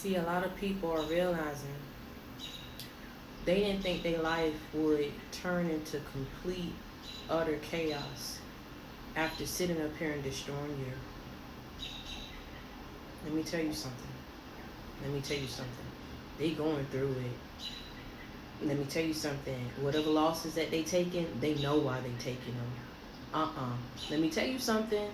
See, a lot of people are realizing they didn't think their life would turn into complete, utter chaos after sitting up here and destroying you. Let me tell you something. Let me tell you something. They going through it. Let me tell you something. Whatever losses that they taking, they know why they taking them. Let me tell you something.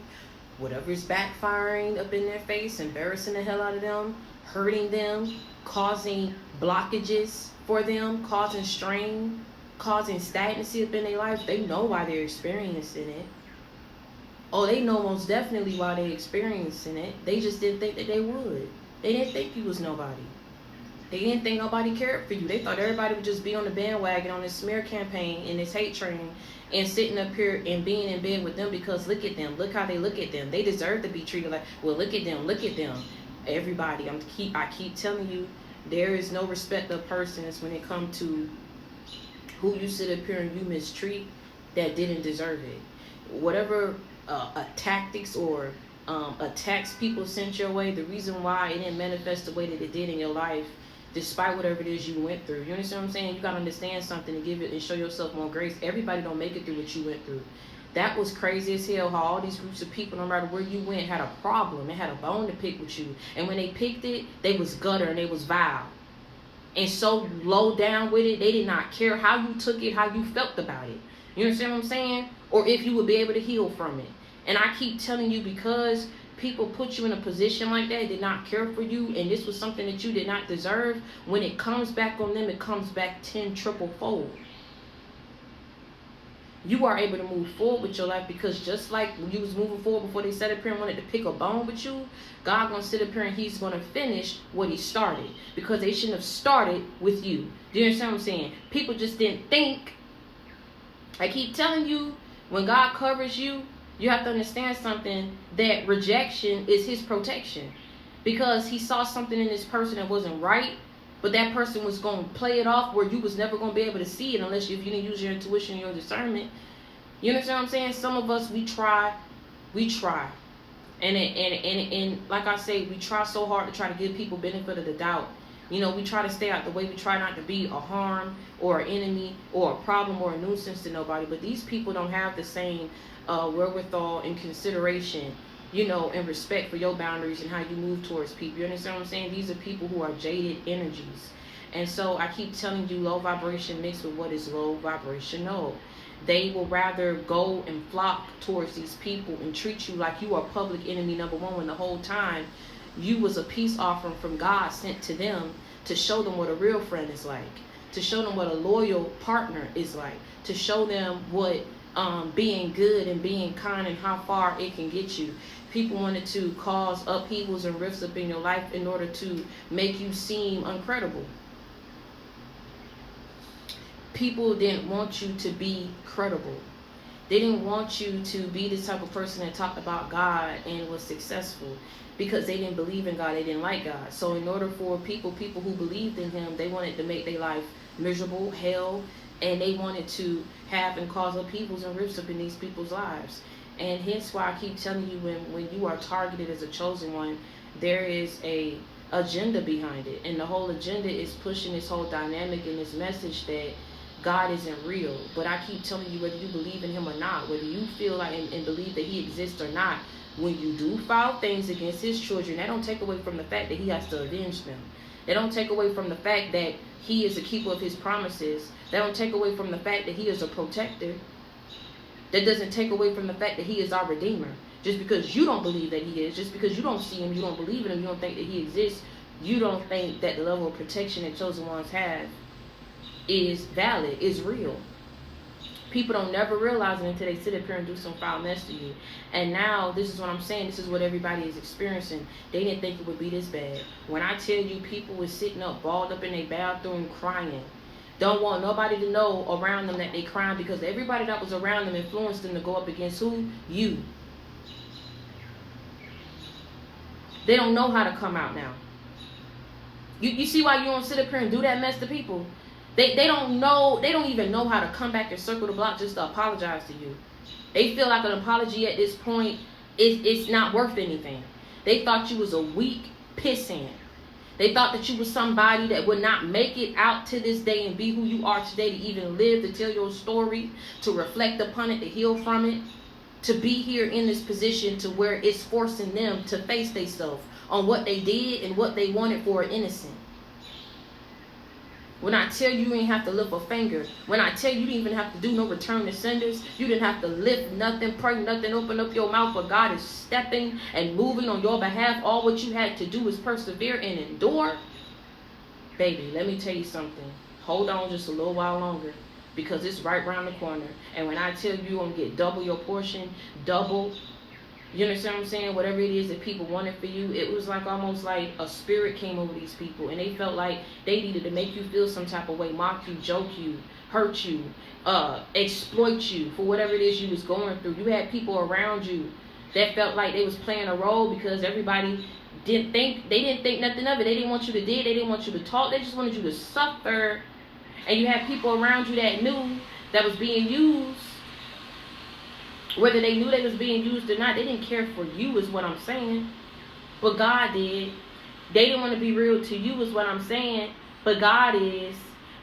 Whatever's backfiring up in their face, embarrassing the hell out of them, hurting them, causing blockages for them, causing strain, causing stagnancy up in their life, they know why they're experiencing it. Oh, they know most definitely why they're experiencing it. They just didn't think that they would. They didn't think you was nobody. They didn't think nobody cared for you. They thought everybody would just be on the bandwagon on this smear campaign and this hate train and sitting up here and being in bed with them because look at them. Look how they look at them. They deserve to be treated like, well, look at them. Look at them. Everybody, I keep telling you, there is no respect of persons when it comes to who you sit up here and you mistreat that didn't deserve it. Whatever tactics or attacks people sent your way, the reason why it didn't manifest the way that it did in your life, despite whatever it is you went through. You understand what I'm saying? You gotta understand something and give it and show yourself more grace. Everybody don't make it through what you went through. That was crazy as hell how all these groups of people, no matter where you went, had a problem. They had a bone to pick with you. And when they picked it, they was gutter and they was vile. And so low down with it, they did not care how you took it, how you felt about it. You understand what I'm saying? Or if you would be able to heal from it. And I keep telling you, because people put you in a position like that, did not care for you, and this was something that you did not deserve, when it comes back on them, it comes back 10 triple fold. You are able to move forward with your life because just like when you was moving forward before they sat up here and wanted to pick a bone with you, God gonna sit up here and he's gonna finish what he started, because they shouldn't have started with you. Do you understand what I'm saying? People just didn't think. I keep telling you, when God covers you, you have to understand something, that rejection is his protection, because he saw something in this person that wasn't right, but that person was going to play it off where you was never going to be able to see it unless if you didn't use your intuition and your discernment. You understand what I'm saying? Some of us, we try. And like I say, we try so hard to try to give people benefit of the doubt. You know, we try to stay out the way. We try not to be a harm or an enemy or a problem or a nuisance to nobody. But these people don't have the same wherewithal and consideration, you know, and respect for your boundaries and how you move towards people. You understand what I'm saying? These are people who are jaded energies. And so I keep telling you, low vibration mixed with what is low vibrational. They will rather go and flock towards these people and treat you like you are public enemy number one, when the whole time you was a peace offering from God sent to them to show them what a real friend is like, to show them what a loyal partner is like, to show them what being good and being kind and how far it can get you. People wanted to cause upheavals and rifts up in your life in order to make you seem uncredible. People didn't want you to be credible. They didn't want you to be the type of person that talked about God and was successful, because they didn't believe in God. They didn't like God. So in order for people who believed in him, they wanted to make their life miserable, hell, and they wanted to have and cause upheavals and rifts up in these people's lives. And hence why I keep telling you, when you are targeted as a chosen one, there is a agenda behind it. And the whole agenda is pushing this whole dynamic and this message that God isn't real. But I keep telling you, whether you believe in him or not, whether you feel like and believe that he exists or not, when you do foul things against his children, that don't take away from the fact that he has to avenge them. They don't take away from the fact that he is a keeper of his promises. They don't take away from the fact that he is a protector. That doesn't take away from the fact that he is our redeemer. Just because you don't believe that he is, just because you don't see him, you don't believe in him, you don't think that he exists, you don't think that the level of protection that chosen ones have is valid, is real. People don't never realize it until they sit up here and do some foul mess to you. And now, this is what I'm saying, this is what everybody is experiencing. They didn't think it would be this bad. When I tell you, people was sitting up, balled up in their bathroom crying. Don't want nobody to know around them that they crying, because everybody that was around them influenced them to go up against who? You. They don't know how to come out now. You see why you don't sit up here and do that mess to people? They don't know, they don't even know how to come back and circle the block just to apologize to you. They feel like an apology at this point it's not worth anything. They thought you was a weak pissant. They thought that you was somebody that would not make it out to this day and be who you are today, to even live, to tell your story, to reflect upon it, to heal from it, to be here in this position to where it's forcing them to face themselves on what they did and what they wanted for an innocent. When I tell you, you ain't have to lift a finger. When I tell you, you didn't even have to do no return to senders. You didn't have to lift nothing, pray nothing, open up your mouth. But God is stepping and moving on your behalf. All what you had to do is persevere and endure. Baby, let me tell you something. Hold on just a little while longer, because it's right around the corner. And when I tell you, you're going to get double your portion, double, you understand what I'm saying? Whatever it is that people wanted for you, it was like almost like a spirit came over these people, and they felt like they needed to make you feel some type of way, mock you, joke you, hurt you, exploit you for whatever it is you was going through. You had people around you that felt like they was playing a role because everybody didn't think nothing of it. They didn't want you to do, they didn't want you to talk, they just wanted you to suffer. And you had people around you that knew that was being used. Whether they knew they was being used or not, they didn't care for you is what I'm saying. But God did. They didn't want to be real to you is what I'm saying. But God is.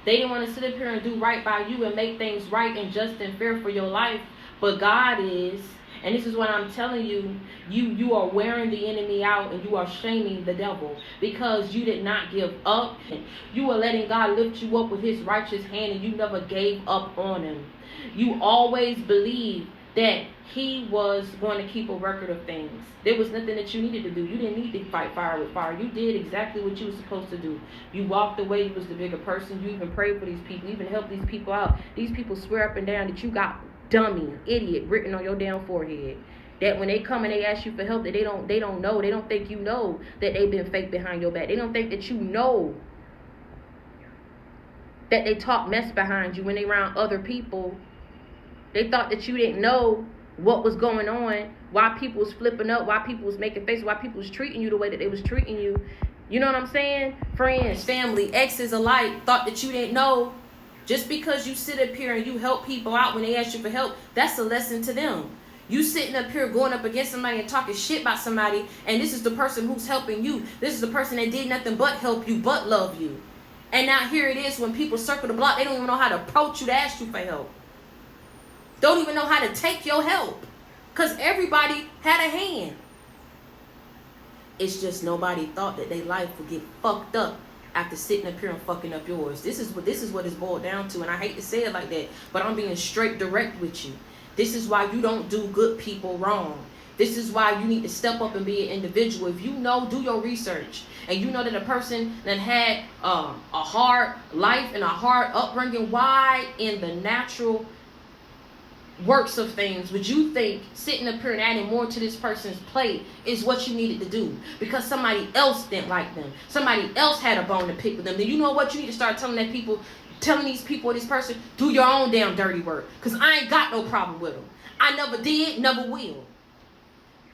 They didn't want to sit up here and do right by you and make things right and just and fair for your life. But God is. And this is what I'm telling you. You are wearing the enemy out, and you are shaming the devil because you did not give up. You are letting God lift you up with his righteous hand, and you never gave up on him. You always believed that he was going to keep a record of things. There was nothing that you needed to do. You didn't need to fight fire with fire. You did exactly what you were supposed to do. You walked away. You was the bigger person. You even prayed for these people. You even helped these people out. These people swear up and down that you got dummy, idiot written on your damn forehead. That when they come and they ask you for help, that they don't know. They don't think you know that they've been fake behind your back. They don't think that you know that they talk mess behind you when they around other people. They thought that you didn't know what was going on, why people was flipping up, why people was making faces, why people was treating you the way that they was treating you. You know what I'm saying? Friends, family, exes alike thought that you didn't know. Just because you sit up here and you help people out when they ask you for help, that's a lesson to them. You sitting up here going up against somebody and talking shit about somebody, and this is the person who's helping you. This is the person that did nothing but help you, but love you. And now here it is when people circle the block, they don't even know how to approach you to ask you for help. Don't even know how to take your help. Because everybody had a hand. It's just nobody thought that their life would get fucked up after sitting up here and fucking up yours. This is what it's boiled down to. And I hate to say it like that, but I'm being straight direct with you. This is why you don't do good people wrong. This is why you need to step up and be an individual. If you know, do your research. And you know that a person that had a hard life and a hard upbringing, why in the natural works of things would you think sitting up here and adding more to this person's plate is what you needed to do because somebody else didn't like them, somebody else had a bone to pick with them? Then you know what, you need to start telling these people, this person, do your own damn dirty work, because I ain't got no problem with them. I never did, never will.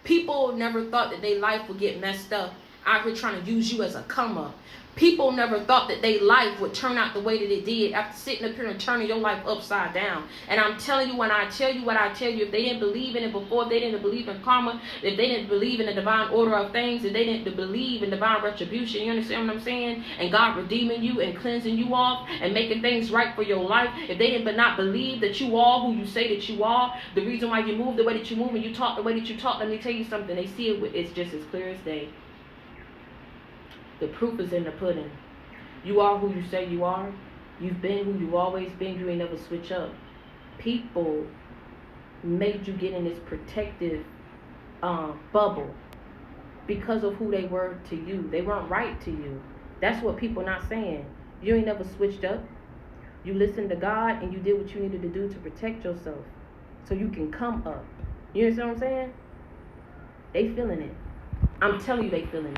People never thought that their life would get messed up out here trying to use you as a come up. People never thought that their life would turn out the way that it did after sitting up here and turning your life upside down. And I'm telling you, when I tell you what I tell you, if they didn't believe in it before, if they didn't believe in karma, if they didn't believe in the divine order of things, if they didn't believe in divine retribution, you understand what I'm saying? And God redeeming you and cleansing you off and making things right for your life, if they did not believe that you are who you say that you are, the reason why you move the way that you move and you talk the way that you talk, let me tell you something, they see it, it's just as clear as day. The proof is in the pudding. You are who you say you are. You've been who you've always been. You ain't never switch up. People made you get in this protective bubble because of who they were to you. They weren't right to you. That's what people not saying. You ain't never switched up. You listened to God and you did what you needed to do to protect yourself so you can come up. You understand what I'm saying? They feeling it. I'm telling you, they feeling it.